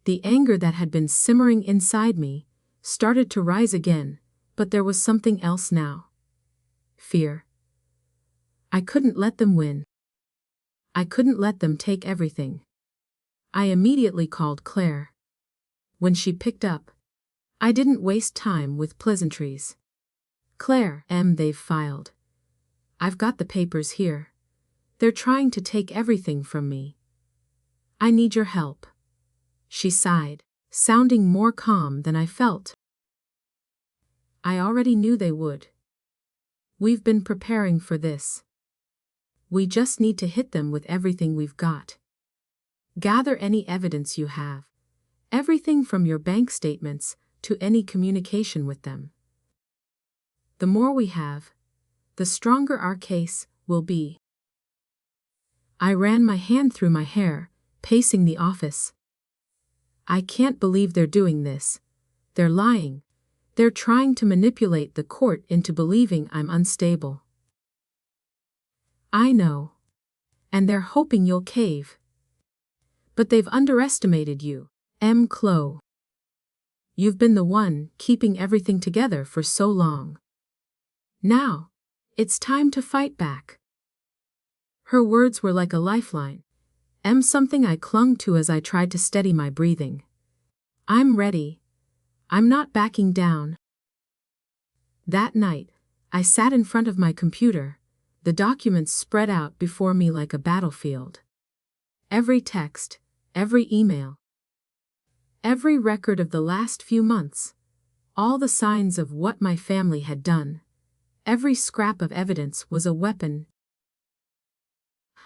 The anger that had been simmering inside me started to rise again, but there was something else now. Fear. I couldn't let them win. I couldn't let them take everything. I immediately called Claire. When she picked up, I didn't waste time with pleasantries. Claire, they've filed. I've got the papers here. They're trying to take everything from me. I need your help. She sighed, sounding more calm than I felt. I already knew they would. We've been preparing for this. We just need to hit them with everything we've got. Gather any evidence you have. Everything from your bank statements to any communication with them. The more we have, the stronger our case will be. I ran my hand through my hair, pacing the office. I can't believe they're doing this. They're lying. They're trying to manipulate the court into believing I'm unstable. I know. And they're hoping you'll cave. But they've underestimated you, Chloe. You've been the one keeping everything together for so long. Now, it's time to fight back. Her words were like a lifeline, something I clung to as I tried to steady my breathing. I'm ready. I'm not backing down. That night, I sat in front of my computer, the documents spread out before me like a battlefield. Every text, every email, every record of the last few months, all the signs of what my family had done, every scrap of evidence was a weapon.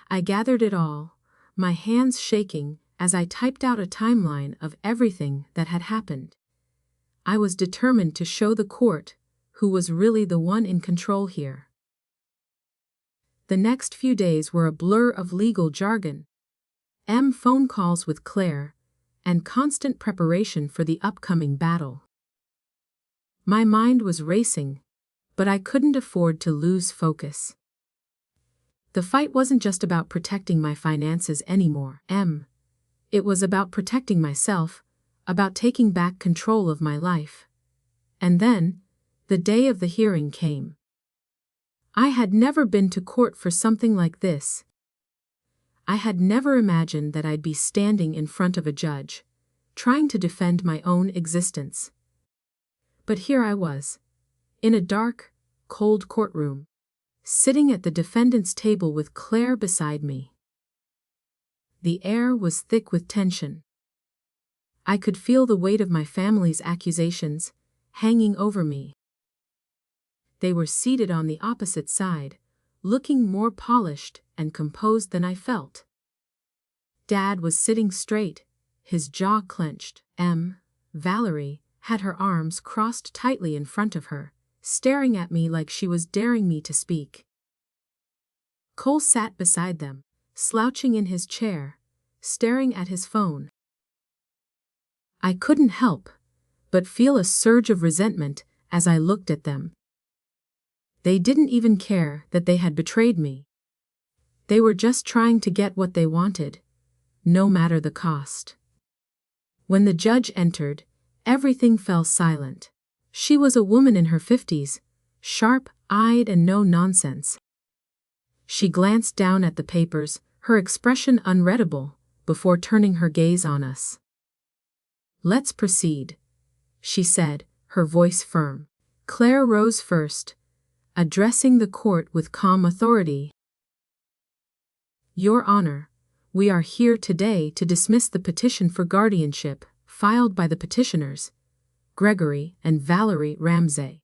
I gathered it all, my hands shaking as I typed out a timeline of everything that had happened. I was determined to show the court who was really the one in control here. The next few days were a blur of legal jargon, phone calls with Claire, and constant preparation for the upcoming battle. My mind was racing, but I couldn't afford to lose focus. The fight wasn't just about protecting my finances anymore, It was about protecting myself, about taking back control of my life. And then, the day of the hearing came. I had never been to court for something like this. I had never imagined that I'd be standing in front of a judge, trying to defend my own existence. But here I was, in a dark, cold courtroom, sitting at the defendant's table with Claire beside me. The air was thick with tension. I could feel the weight of my family's accusations hanging over me. They were seated on the opposite side, looking more polished and composed than I felt. Dad was sitting straight, his jaw clenched. Valerie had her arms crossed tightly in front of her, staring at me like she was daring me to speak. Cole sat beside them, slouching in his chair, staring at his phone. I couldn't help but feel a surge of resentment as I looked at them. They didn't even care that they had betrayed me. They were just trying to get what they wanted, no matter the cost. When the judge entered, everything fell silent. She was a woman in her 50s, sharp-eyed and no-nonsense. She glanced down at the papers, her expression unreadable, before turning her gaze on us. "Let's proceed," she said, her voice firm. Claire rose first, addressing the court with calm authority. "Your Honor, we are here today to dismiss the petition for guardianship filed by the petitioners, Gregory and Valerie Ramsay.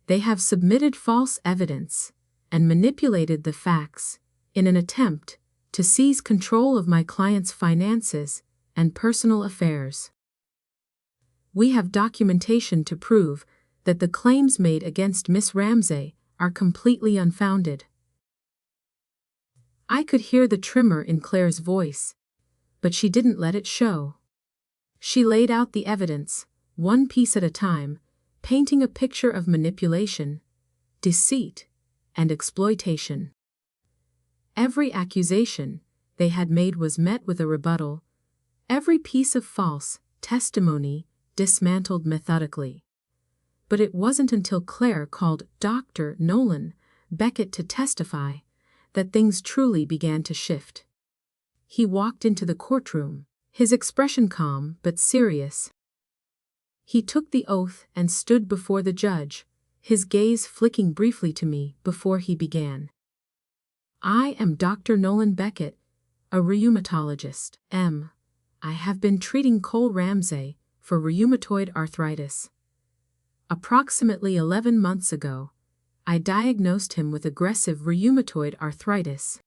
They have submitted false evidence and manipulated the facts in an attempt to seize control of my client's finances and personal affairs. We have documentation to prove that the claims made against Miss Ramsay are completely unfounded." I could hear the tremor in Claire's voice, but she didn't let it show. She laid out the evidence, one piece at a time, painting a picture of manipulation, deceit, and exploitation. Every accusation they had made was met with a rebuttal, every piece of false testimony dismantled methodically. But it wasn't until Claire called Dr. Nolan Beckett to testify that things truly began to shift. He walked into the courtroom, his expression calm but serious. He took the oath and stood before the judge, his gaze flicking briefly to me before he began. "I am Dr. Nolan Beckett, a rheumatologist. I have been treating Cole Ramsay for rheumatoid arthritis. Approximately 11 months ago, I diagnosed him with aggressive rheumatoid arthritis.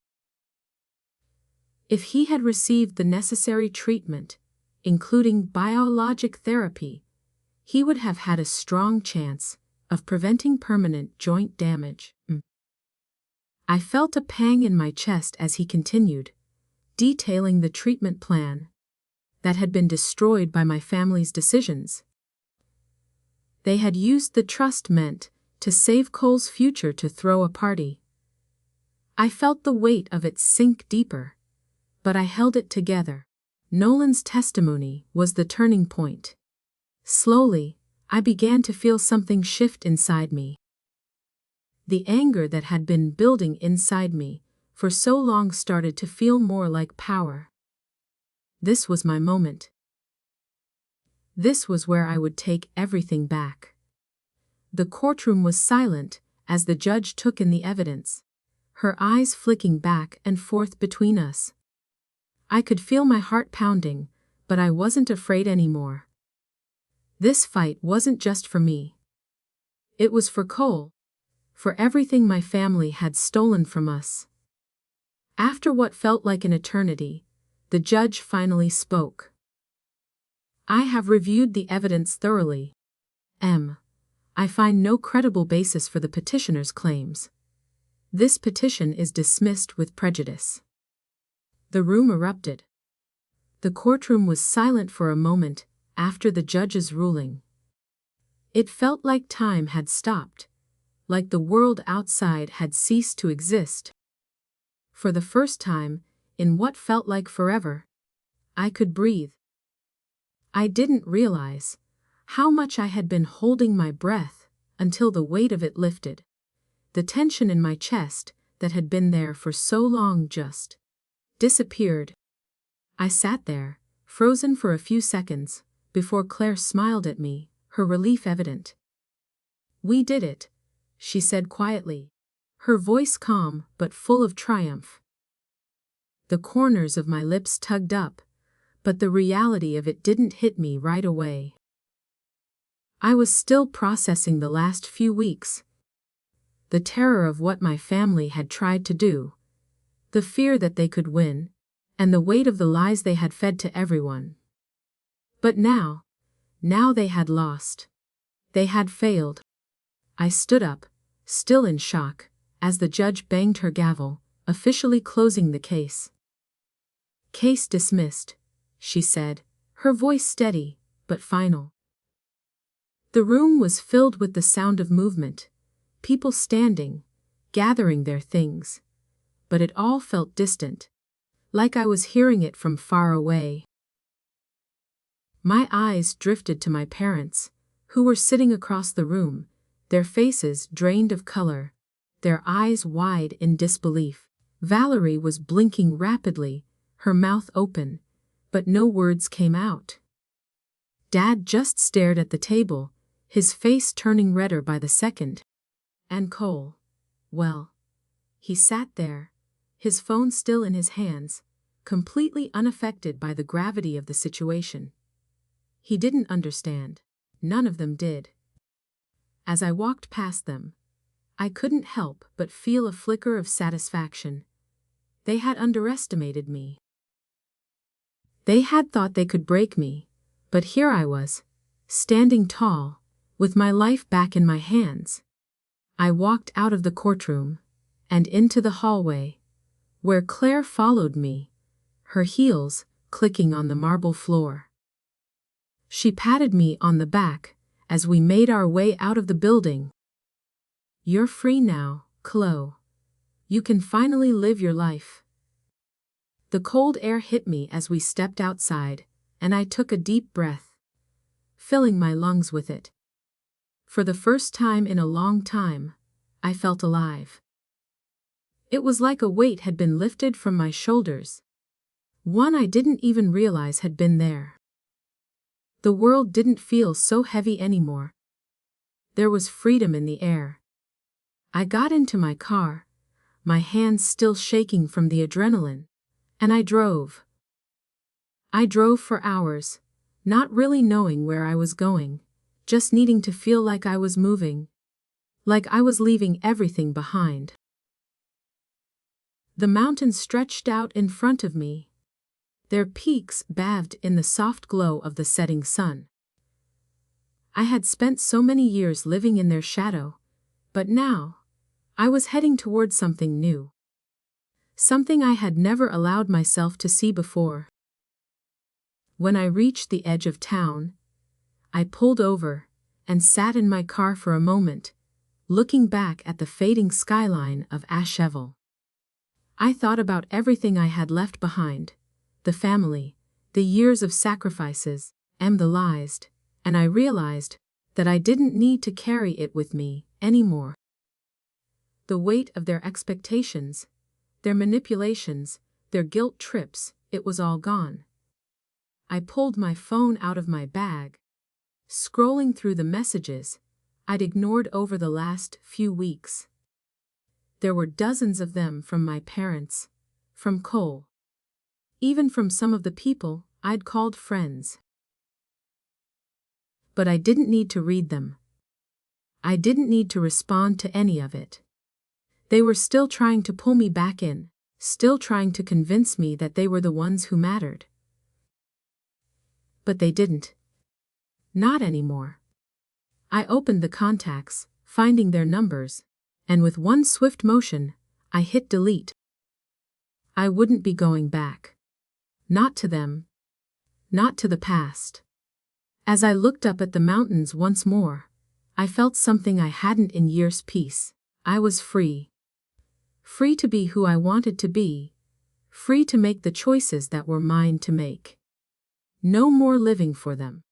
If he had received the necessary treatment, including biologic therapy, he would have had a strong chance of preventing permanent joint damage." I felt a pang in my chest as he continued, detailing the treatment plan that had been destroyed by my family's decisions. They had used the trust meant to save Cole's future to throw a party. I felt the weight of it sink deeper, but I held it together. Nolan's testimony was the turning point. Slowly, I began to feel something shift inside me. The anger that had been building inside me for so long started to feel more like power. This was my moment. This was where I would take everything back. The courtroom was silent as the judge took in the evidence, her eyes flicking back and forth between us. I could feel my heart pounding, but I wasn't afraid anymore. This fight wasn't just for me. It was for Cole, for everything my family had stolen from us. After what felt like an eternity, the judge finally spoke. "I have reviewed the evidence thoroughly. I find no credible basis for the petitioner's claims. This petition is dismissed with prejudice." The room erupted. The courtroom was silent for a moment after the judge's ruling. It felt like time had stopped, like the world outside had ceased to exist. For the first time, in what felt like forever, I could breathe. I didn't realize how much I had been holding my breath until the weight of it lifted. The tension in my chest that had been there for so long just disappeared. I sat there, frozen for a few seconds, before Claire smiled at me, her relief evident. "We did it," she said quietly, her voice calm but full of triumph. The corners of my lips tugged up, but the reality of it didn't hit me right away. I was still processing the last few weeks. The terror of what my family had tried to do, the fear that they could win, and the weight of the lies they had fed to everyone. But now they had lost. They had failed. I stood up, still in shock, as the judge banged her gavel, officially closing the case. "Case dismissed," she said, her voice steady but final. The room was filled with the sound of movement, people standing, gathering their things. But it all felt distant, like I was hearing it from far away. My eyes drifted to my parents, who were sitting across the room, their faces drained of color, their eyes wide in disbelief. Valerie was blinking rapidly, her mouth open, but no words came out. Dad just stared at the table, his face turning redder by the second. And Cole, well, he sat there, his phone still in his hands, completely unaffected by the gravity of the situation. He didn't understand. None of them did. As I walked past them, I couldn't help but feel a flicker of satisfaction. They had underestimated me. They had thought they could break me, but here I was, standing tall, with my life back in my hands. I walked out of the courtroom, and into the hallway, where Claire followed me, her heels clicking on the marble floor. She patted me on the back as we made our way out of the building. "You're free now, Chloe. You can finally live your life." The cold air hit me as we stepped outside, and I took a deep breath, filling my lungs with it. For the first time in a long time, I felt alive. It was like a weight had been lifted from my shoulders, one I didn't even realize had been there. The world didn't feel so heavy anymore. There was freedom in the air. I got into my car, my hands still shaking from the adrenaline, and I drove. I drove for hours, not really knowing where I was going, just needing to feel like I was moving, like I was leaving everything behind. The mountains stretched out in front of me, their peaks bathed in the soft glow of the setting sun. I had spent so many years living in their shadow, but now, I was heading towards something new. Something I had never allowed myself to see before. When I reached the edge of town, I pulled over and sat in my car for a moment, looking back at the fading skyline of Asheville. I thought about everything I had left behind, the family, the years of sacrifices, and the lies, and I realized that I didn't need to carry it with me anymore. The weight of their expectations, their manipulations, their guilt trips, it was all gone. I pulled my phone out of my bag, scrolling through the messages I'd ignored over the last few weeks. There were dozens of them from my parents, from Cole, even from some of the people I'd called friends. But I didn't need to read them. I didn't need to respond to any of it. They were still trying to pull me back in, still trying to convince me that they were the ones who mattered. But they didn't. Not anymore. I opened the contacts, finding their numbers, and with one swift motion, I hit delete. I wouldn't be going back. Not to them. Not to the past. As I looked up at the mountains once more, I felt something I hadn't in years. Peace. I was free. Free to be who I wanted to be. Free to make the choices that were mine to make. No more living for them.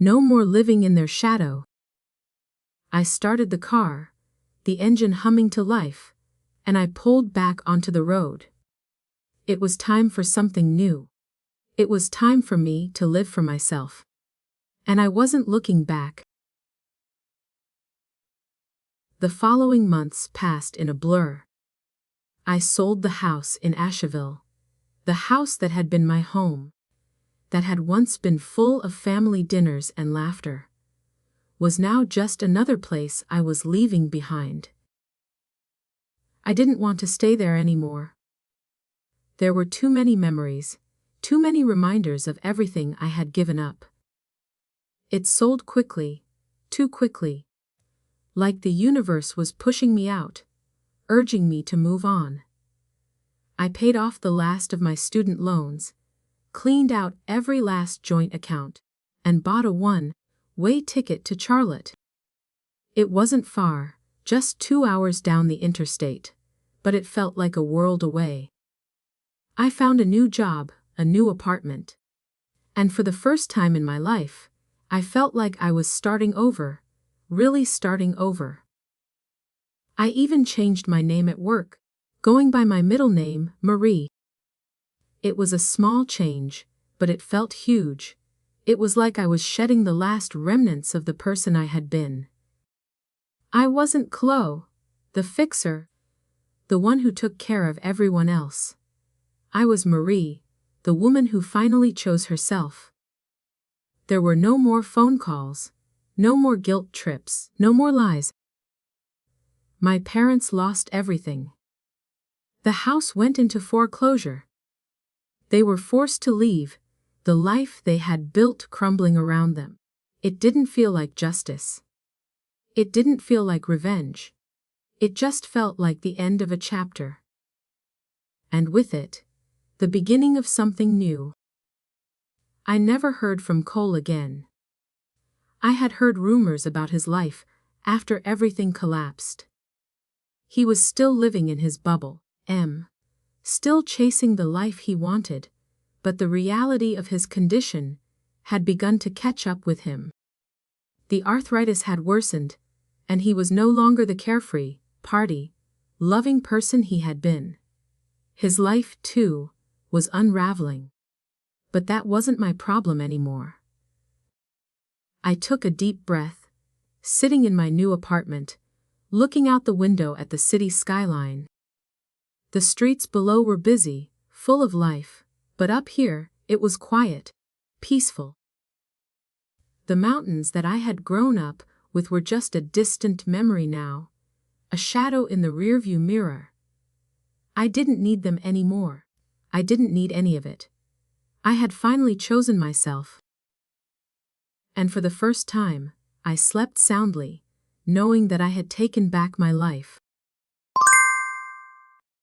No more living in their shadow. I started the car, the engine humming to life, and I pulled back onto the road. It was time for something new. It was time for me to live for myself. And I wasn't looking back. The following months passed in a blur. I sold the house in Asheville, the house that had been my home, that had once been full of family dinners and laughter, was now just another place I was leaving behind. I didn't want to stay there anymore. There were too many memories, too many reminders of everything I had given up. It sold quickly, too quickly. Like the universe was pushing me out, urging me to move on. I paid off the last of my student loans, cleaned out every last joint account, and bought a one-way ticket to Charlotte. It wasn't far, just 2 hours down the interstate, but it felt like a world away. I found a new job, a new apartment. And for the first time in my life, I felt like I was starting over, really starting over. I even changed my name at work, going by my middle name, Marie. It was a small change, but it felt huge. It was like I was shedding the last remnants of the person I had been. I wasn't Chloe, the fixer, the one who took care of everyone else. I was Marie, the woman who finally chose herself. There were no more phone calls, no more guilt trips, no more lies. My parents lost everything. The house went into foreclosure. They were forced to leave, the life they had built crumbling around them. It didn't feel like justice. It didn't feel like revenge. It just felt like the end of a chapter. And with it, the beginning of something new. I never heard from Cole again. I had heard rumors about his life after everything collapsed. He was still living in his bubble, still chasing the life he wanted, but the reality of his condition had begun to catch up with him. The arthritis had worsened, and he was no longer the carefree, loving person he had been. His life, too, was unraveling. But that wasn't my problem anymore. I took a deep breath, sitting in my new apartment, looking out the window at the city skyline. The streets below were busy, full of life, but up here, it was quiet, peaceful. The mountains that I had grown up with were just a distant memory now, a shadow in the rearview mirror. I didn't need them anymore. I didn't need any of it. I had finally chosen myself. And for the first time, I slept soundly, knowing that I had taken back my life.